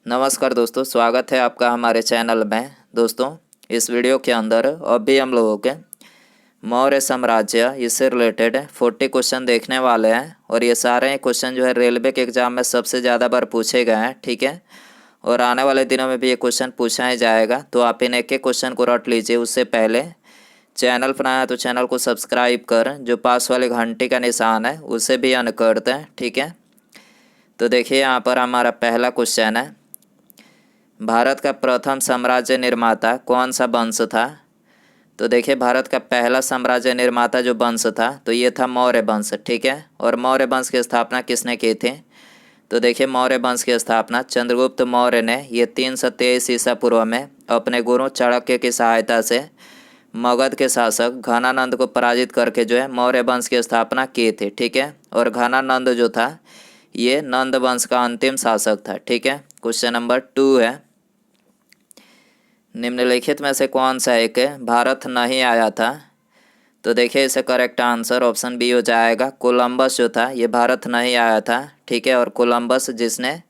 नमस्कार दोस्तों, स्वागत है आपका हमारे चैनल में। दोस्तों, इस वीडियो के अंदर अभी हम लोगों के मौर्य साम्राज्य इससे रिलेटेड 40 क्वेश्चन देखने वाले हैं और ये सारे क्वेश्चन जो है रेलवे के एग्ज़ाम में सबसे ज़्यादा बार पूछे गए हैं। ठीक है, और आने वाले दिनों में भी ये क्वेश्चन पूछा ही जाएगा, तो आप इन एक एक क्वेश्चन को रट लीजिए। उससे पहले चैनल पर आया तो चैनल को सब्सक्राइब कर जो पास वाले घंटी का निशान है उसे भी ऑन कर दें। ठीक है, तो देखिए यहाँ पर हमारा पहला क्वेश्चन है, भारत का प्रथम साम्राज्य निर्माता कौन सा वंश था। तो देखिए भारत का पहला साम्राज्य निर्माता जो वंश था तो ये था मौर्य वंश। ठीक है, और मौर्य वंश की स्थापना किसने की थी। तो देखिए मौर्य वंश की स्थापना चंद्रगुप्त मौर्य ने ये 323 ईसा पूर्व में अपने गुरु चाणक्य की सहायता से मगध के शासक घनानंद को पराजित करके जो है मौर्य वंश की स्थापना की थी। ठीक है, और घनानंद जो था ये नंद वंश का अंतिम शासक था। ठीक है, क्वेश्चन नंबर 2 है, निम्नलिखित में से कौन सा एक भारत नहीं आया था। तो देखिए इसे करेक्ट आंसर ऑप्शन बी हो जाएगा। कोलंबस जो था ये भारत नहीं आया था। ठीक है, और कोलंबस जिसने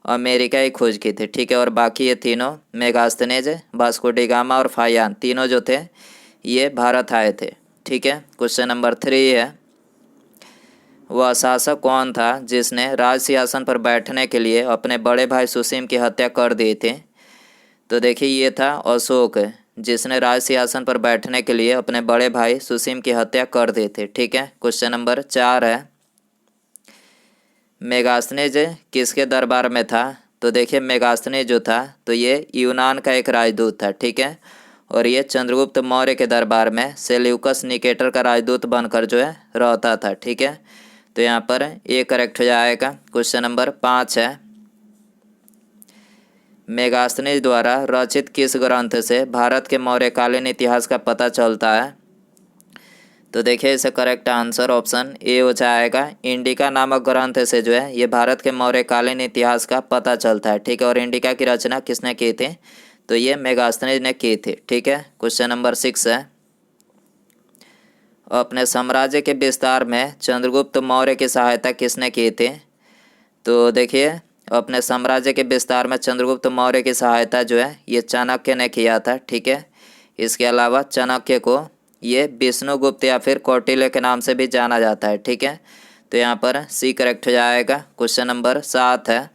अमेरिका की खोज की थी। ठीक है, और बाकी ये तीनों मेगास्थनीज, वास्को डी गामा और फायान तीनों जो थे ये भारत आए थे। ठीक है, क्वेश्चन नंबर 3 है, वह शासक कौन था जिसने राज सिंहासन पर बैठने के लिए अपने बड़े भाई सुसीम की हत्या कर दी थी। तो देखिए ये था अशोक, जिसने राज सिंहासन पर बैठने के लिए अपने बड़े भाई सुसीम की हत्या कर दी थी। ठीक है, क्वेश्चन नंबर 4 है, मेगास्थनीज किसके दरबार में था। तो देखिए मेगास्थनीज जो था तो ये यूनान का एक राजदूत था। ठीक है, और ये चंद्रगुप्त मौर्य के दरबार में सेल्यूकस निकेटर का राजदूत बनकर जो है रहता था। ठीक है, तो यहाँ पर ये करेक्ट हो जाएगा। क्वेश्चन नंबर 5 है, मेगास्थनीज द्वारा रचित किस ग्रंथ से भारत के मौर्यकालीन इतिहास का पता चलता है। तो देखिए इसे करेक्ट आंसर ऑप्शन ए हो जाएगा। इंडिका नामक ग्रंथ से जो है ये भारत के मौर्यकालीन इतिहास का पता चलता है। ठीक है, और इंडिका की रचना किसने की थी। तो ये मेगास्थनीज ने की थी। ठीक है, क्वेश्चन नंबर 6 है, अपने साम्राज्य के विस्तार में चंद्रगुप्त मौर्य की सहायता किसने की थी। तो देखिए अपने साम्राज्य के विस्तार में चंद्रगुप्त मौर्य की सहायता जो है ये चाणक्य ने किया था। ठीक है, इसके अलावा चाणक्य को ये विष्णुगुप्त या फिर कौटिल्य के नाम से भी जाना जाता है। ठीक है, तो यहाँ पर सी करेक्ट हो जाएगा। क्वेश्चन नंबर 7 है,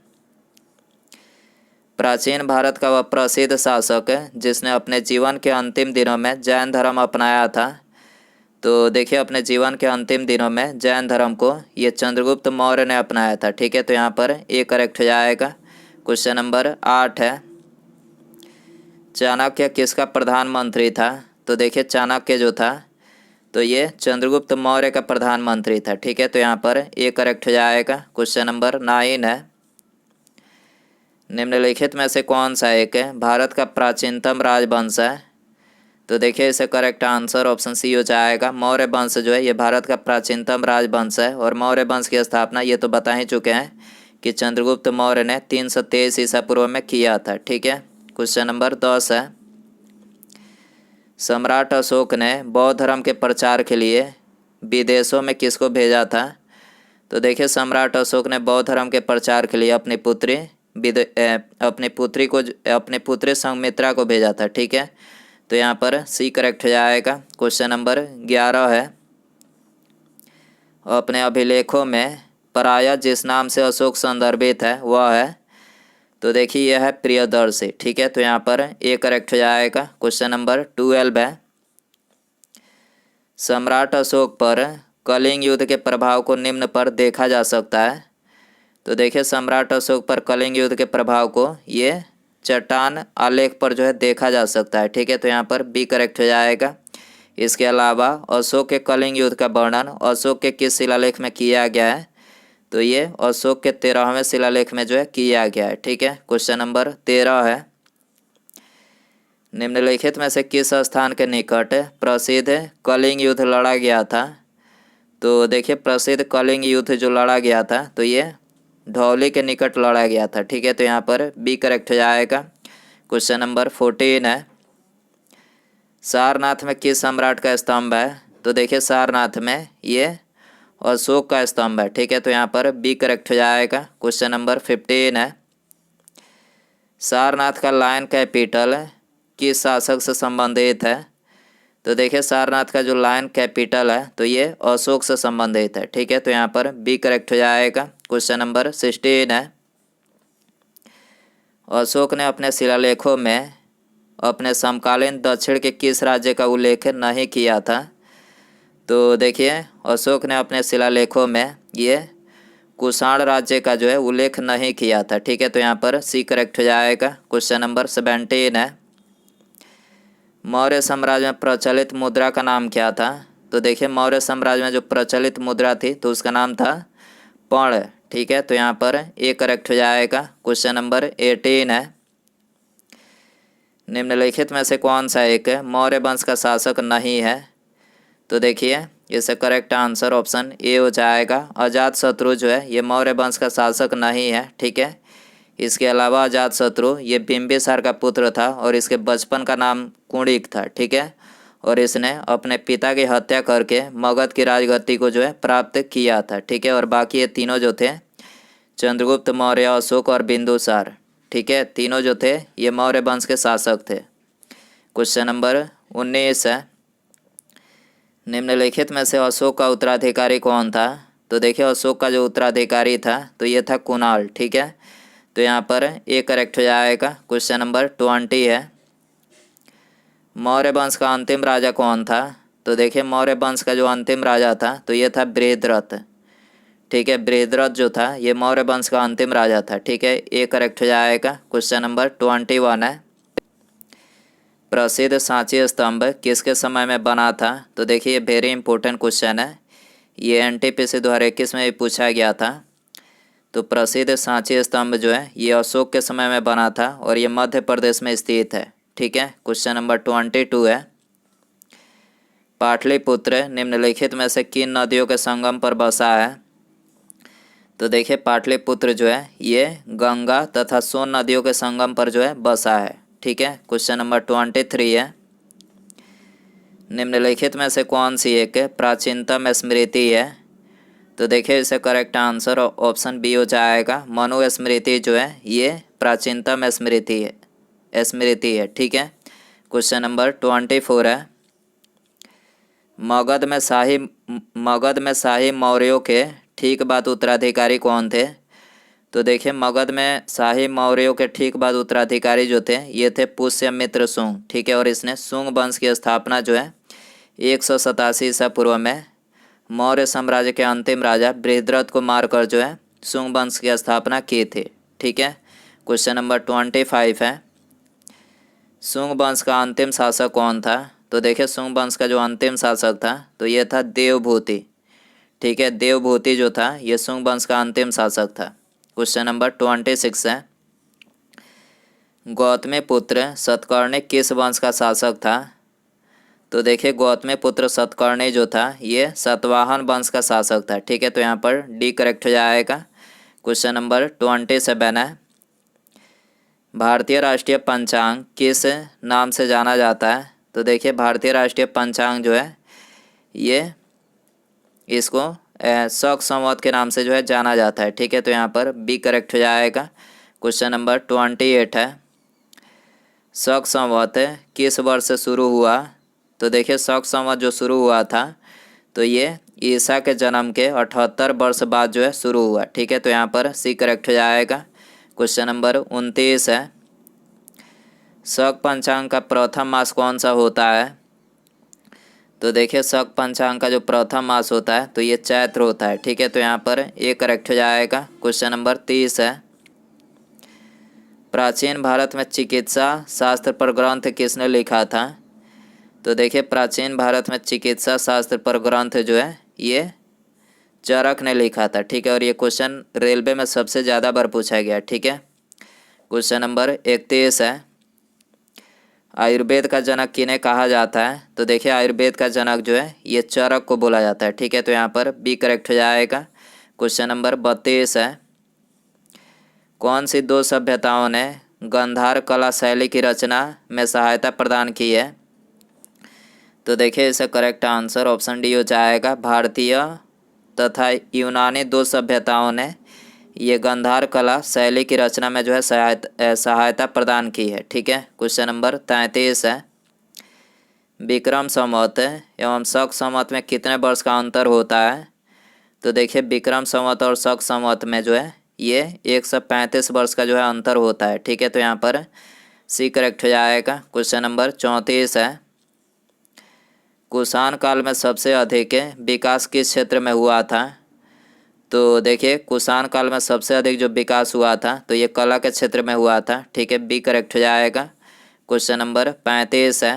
प्राचीन भारत का वह प्रसिद्ध शासक है जिसने अपने जीवन के अंतिम दिनों में जैन धर्म अपनाया था। तो देखिए अपने जीवन के अंतिम दिनों में जैन धर्म को ये चंद्रगुप्त मौर्य ने अपनाया था। ठीक है, तो यहाँ पर ए करेक्ट हो जाएगा। क्वेश्चन नंबर 8 है, चाणक्य किसका प्रधानमंत्री था। तो देखिए चाणक्य जो था तो ये चंद्रगुप्त मौर्य का प्रधानमंत्री था। ठीक है, तो यहाँ पर ए करेक्ट हो जाएगा। क्वेश्चन नंबर 9 है, निम्नलिखित में से कौन सा एक भारत का प्राचीनतम राजवंश है। तो देखिए इसे करेक्ट आंसर ऑप्शन सी हो जाएगा। मौर्य वंश जो है ये भारत का प्राचीनतम राजवंश है, और मौर्य वंश की स्थापना ये तो बता ही चुके हैं कि चंद्रगुप्त मौर्य ने 323 ईसा पूर्व में किया था। ठीक है, क्वेश्चन नंबर 10 है, सम्राट अशोक ने बौद्ध धर्म के प्रचार के लिए विदेशों में किसको भेजा था। तो देखिए सम्राट अशोक ने बौद्ध धर्म के प्रचार के लिए अपनी पुत्री संघमित्रा को भेजा था। ठीक है, तो यहाँ पर सी करेक्ट हो जाएगा। क्वेश्चन नंबर 11 है, अपने अभिलेखों में प्रायः जिस नाम से अशोक संदर्भित है वह है। तो देखिए यह है प्रियदर्शी। ठीक है, तो यहाँ पर ए करेक्ट हो जाएगा। क्वेश्चन नंबर 12 है, सम्राट अशोक पर कलिंग युद्ध के प्रभाव को निम्न पर देखा जा सकता है। तो देखिए सम्राट अशोक पर कलिंग युद्ध के प्रभाव को ये चट्टान आलेख पर जो है देखा जा सकता है। ठीक है, तो यहाँ पर बी करेक्ट हो जाएगा। इसके अलावा अशोक के कलिंग युद्ध का वर्णन अशोक के किस शिलालेख में किया गया है। तो ये अशोक के 13वें शिलालेख में जो है किया गया है। ठीक है, क्वेश्चन नंबर 13 है, निम्नलिखित में से किस स्थान के निकट प्रसिद्ध कलिंग युद्ध लड़ा गया था। तो देखिए प्रसिद्ध कलिंग युद्ध जो लड़ा गया था तो ये धौली के निकट लड़ा गया था। ठीक है, तो यहाँ पर बी करेक्ट हो जाएगा। क्वेश्चन नंबर 14 है, सारनाथ में किस सम्राट का स्तंभ है। तो देखिए सारनाथ में ये अशोक का स्तंभ है। ठीक है, तो यहाँ पर बी करेक्ट हो जाएगा। क्वेश्चन नंबर 15 है, सारनाथ का लायन कैपिटल किस शासक से संबंधित है? तो देखिए सारनाथ का जो लायन कैपिटल है तो ये अशोक से संबंधित है। ठीक है, तो यहाँ पर बी करेक्ट हो जाएगा। क्वेश्चन नंबर 16 है, अशोक ने अपने शिलालेखों में अपने समकालीन दक्षिण के किस राज्य का उल्लेख नहीं किया था? तो देखिए अशोक ने अपने शिलालेखों में ये कुषाण राज्य का जो है उल्लेख नहीं किया था। ठीक है, तो यहाँ पर सी करेक्ट हो जाएगा। क्वेश्चन नंबर 17 है, मौर्य साम्राज्य में प्रचलित मुद्रा का नाम क्या था? तो देखिए मौर्य साम्राज्य में जो प्रचलित मुद्रा थी तो उसका नाम था पर्ण। ठीक है, तो यहाँ पर ए करेक्ट हो जाएगा। क्वेश्चन नंबर 18 है, निम्नलिखित में से कौन सा एक मौर्य वंश का शासक नहीं है? तो देखिए इसका करेक्ट आंसर ऑप्शन ए हो जाएगा। अजातशत्रु जो है ये मौर्य वंश का शासक नहीं है। ठीक है, इसके अलावा अजातशत्रु ये बिंबिसार का पुत्र था और इसके बचपन का नाम कुणिक था। ठीक है, और इसने अपने पिता की हत्या करके मगध की राजगद्दी को जो है प्राप्त किया था। ठीक है, और बाकी ये तीनों जो थे चंद्रगुप्त मौर्य, अशोक और बिंदुसार, ठीक है, तीनों जो थे ये मौर्य वंश के शासक थे। क्वेश्चन नंबर 19 है, निम्नलिखित में से अशोक का उत्तराधिकारी कौन था? तो देखिए अशोक का जो उत्तराधिकारी था तो ये था कुणाल। ठीक है, तो यहाँ पर ए करेक्ट हो जाएगा। क्वेश्चन नंबर 20 है, मौर्य वंश का अंतिम राजा कौन था? तो देखिए मौर्य वंश का जो अंतिम राजा था तो ये था बृहद्रथ। ठीक है, बृहद्रथ जो था ये मौर्य वंश का अंतिम राजा था। ठीक है, ए करेक्ट हो जाएगा। क्वेश्चन नंबर 21 है, प्रसिद्ध सांची स्तंभ किसके समय में बना था? तो देखिए वेरी इंपॉर्टेंट क्वेश्चन है, ये एनटीपीसी 2021 में भी पूछा गया था। तो प्रसिद्ध सांची स्तंभ जो है ये अशोक के समय में बना था और ये मध्य प्रदेश में स्थित है। ठीक है, क्वेश्चन नंबर 22 है, पाटलिपुत्र निम्नलिखित में से किन नदियों के संगम पर बसा है? तो देखिए पाटलिपुत्र जो है ये गंगा तथा सोन नदियों के संगम पर जो है बसा है। ठीक है, क्वेश्चन नंबर 23 है, निम्नलिखित में से कौन सी एक प्राचीनतम स्मृति है? तो देखिए इसे करेक्ट आंसर ऑप्शन बी हो जाएगा। मनु स्मृति जो है ये प्राचीनतम स्मृति है। ठीक है, क्वेश्चन नंबर 24 है, मगध में शाही मौर्यों के ठीक बाद उत्तराधिकारी कौन थे? तो देखिए मगध में शाही मौर्यों के ठीक बाद उत्तराधिकारी जो थे ये थे पुष्यमित्र शुंग। ठीक है, और इसने शुंग वंश की स्थापना जो है 187 ईसा पूर्व में मौर्य साम्राज्य के अंतिम राजा बृहद्रथ को मारकर जो है शुंग वंश की स्थापना की थी। ठीक है, क्वेश्चन नंबर 25 है, शुंग वंश का अंतिम शासक कौन था? तो देखिए शुंग वंश का जो अंतिम शासक था तो ये था देवभूति। ठीक है, देवभूति जो था ये शुंग वंश का अंतिम शासक था। क्वेश्चन नंबर 26 है, गौतमी पुत्र सतकर्णी किस वंश का शासक था? तो देखिए गौतमी पुत्र सतकर्णी जो था ये सातवाहन वंश का शासक था। ठीक है, तो यहाँ पर डी करेक्ट हो जाएगा। क्वेश्चन नंबर 27 है, भारतीय राष्ट्रीय पंचांग किस नाम से जाना जाता है? तो देखिए भारतीय राष्ट्रीय पंचांग जो है ये इसको शक संवत के नाम से जो है जाना जाता है। ठीक है, तो यहाँ पर बी करेक्ट हो जाएगा। क्वेश्चन नंबर 28 है, शक संवत किस वर्ष से शुरू हुआ? तो देखिए शक संवत जो शुरू हुआ था तो ये ईसा के जन्म के 78 वर्ष बाद जो है शुरू हुआ। ठीक है, तो यहाँ पर सी करेक्ट हो जाएगा। क्वेश्चन नंबर 29 है, शक पंचांग का प्रथम मास कौन सा होता है? तो देखिए शक पंचांग का जो प्रथम मास होता है तो ये चैत्र होता है। ठीक है, तो यहाँ पर ए करेक्ट हो जाएगा। क्वेश्चन नंबर 30 है, प्राचीन भारत में चिकित्सा शास्त्र पर ग्रंथ किसने लिखा था? तो देखिए प्राचीन भारत में चिकित्सा शास्त्र पर ग्रंथ जो है ये चरक ने लिखा था। ठीक है, और ये क्वेश्चन रेलवे में सबसे ज़्यादा बार पूछा गया। ठीक है, क्वेश्चन नंबर 31 है, आयुर्वेद का जनक किन्हें कहा जाता है? तो देखिए आयुर्वेद का जनक जो है ये चरक को बोला जाता है। ठीक है, तो यहाँ पर बी करेक्ट हो जाएगा। क्वेश्चन नंबर 32 है, कौन सी दो सभ्यताओं ने गांधार कला शैली की रचना में सहायता प्रदान की है? तो देखिए इसका करेक्ट आंसर ऑप्शन डी हो जाएगा। भारतीय तथा यूनानी दो सभ्यताओं ने ये गांधार कला शैली की रचना में जो है सहायता प्रदान की है। ठीक है, क्वेश्चन नंबर 33 है, विक्रम संवत एवं शक संवत में कितने वर्ष का अंतर होता है? तो देखिए विक्रम संवत और शक संवत में जो है ये 135 वर्ष का जो है अंतर होता है। ठीक है, तो यहाँ पर सी करेक्ट हो जाएगा। क्वेश्चन नंबर 34 है, कुषाण काल में सबसे अधिक विकास किस क्षेत्र में हुआ था? तो देखिए कुषाण काल में सबसे अधिक जो विकास हुआ था तो ये कला के क्षेत्र में हुआ था। ठीक है, बी करेक्ट हो जाएगा। क्वेश्चन नंबर 35 है,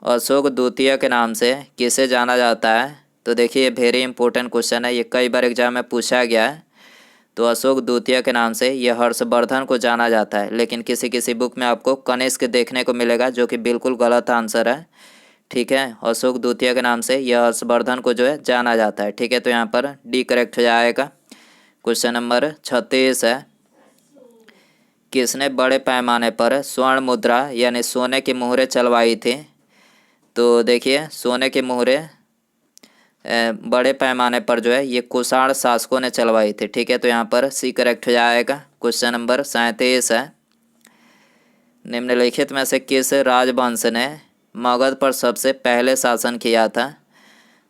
अशोक द्वितीय के नाम से किसे जाना जाता है? तो देखिए ये वेरी इंपॉर्टेंट क्वेश्चन है, ये कई बार एग्जाम में पूछा गया है। तो अशोक द्वितीय के नाम से ये हर्षवर्धन को जाना जाता है, लेकिन किसी किसी बुक में आपको कनिष्क देखने को मिलेगा जो कि बिल्कुल गलत आंसर है। ठीक है, अशोक द्वितीय के नाम से यह हर्षवर्धन को जो है जाना जाता है। ठीक है, तो यहाँ पर डी करेक्ट हो जाएगा। क्वेश्चन नंबर 36 है, किसने बड़े पैमाने पर स्वर्ण मुद्रा यानी सोने की मुहरें चलवाई थी? तो देखिए सोने की मुहरें बड़े पैमाने पर जो है ये कुषाण शासकों ने चलवाई थी। ठीक है, तो यहाँ पर सी करेक्ट हो जाएगा। क्वेश्चन नंबर 37 है, निम्नलिखित में से किस राजवंश ने मगध पर सबसे पहले शासन किया था?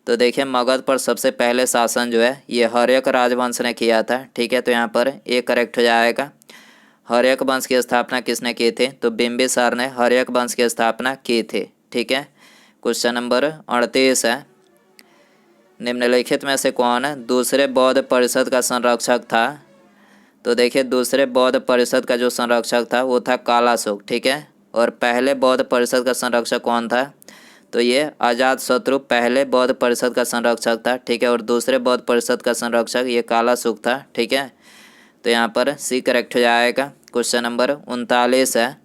तो देखिए मगध पर सबसे पहले शासन जो है ये हर्यक राजवंश ने किया था। ठीक है, तो यहाँ पर ए करेक्ट हो जाएगा। हर्यक वंश की स्थापना किसने की थी? तो बिंबिसार ने हर्यक वंश की स्थापना की थी। ठीक है, क्वेश्चन नंबर 38 है, निम्नलिखित में से कौन दूसरे बौद्ध परिषद का संरक्षक था? तो देखिए दूसरे बौद्ध परिषद का जो संरक्षक था वो था कालाशोक। ठीक है, और पहले बौद्ध परिषद का संरक्षक कौन था? तो ये अजातशत्रु पहले बौद्ध परिषद का संरक्षक था। ठीक है, और दूसरे बौद्ध परिषद का संरक्षक ये कालाशोक था। ठीक है, तो यहाँ पर सी करेक्ट हो जाएगा। क्वेश्चन नंबर 39 है,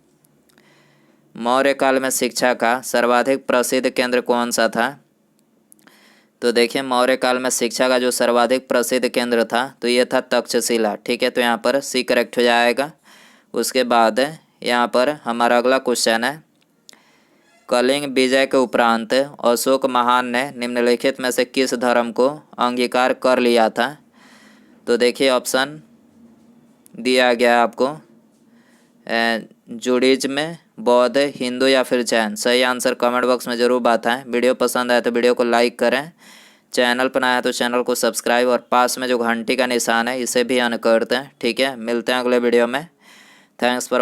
मौर्य काल में शिक्षा का सर्वाधिक प्रसिद्ध केंद्र कौन सा था? तो देखिए मौर्य काल में शिक्षा का जो सर्वाधिक प्रसिद्ध केंद्र था तो ये था तक्षशिला। ठीक है, तो यहाँ पर सी करेक्ट हो जाएगा। उसके बाद यहाँ पर हमारा अगला क्वेश्चन है, कलिंग विजय के उपरांत अशोक महान ने निम्नलिखित में से किस धर्म को अंगीकार कर लिया था? तो देखिए ऑप्शन दिया गया है आपको, जूडिज्म, बौद्ध, हिंदू या फिर जैन। सही आंसर कमेंट बॉक्स में ज़रूर बताएं। वीडियो पसंद आए तो वीडियो को लाइक करें, चैनल पर नया है तो चैनल को सब्सक्राइब और पास में जो घंटी का निशान है इसे भी ऑन कर दें। ठीक है, मिलते हैं अगले वीडियो में। Thanks for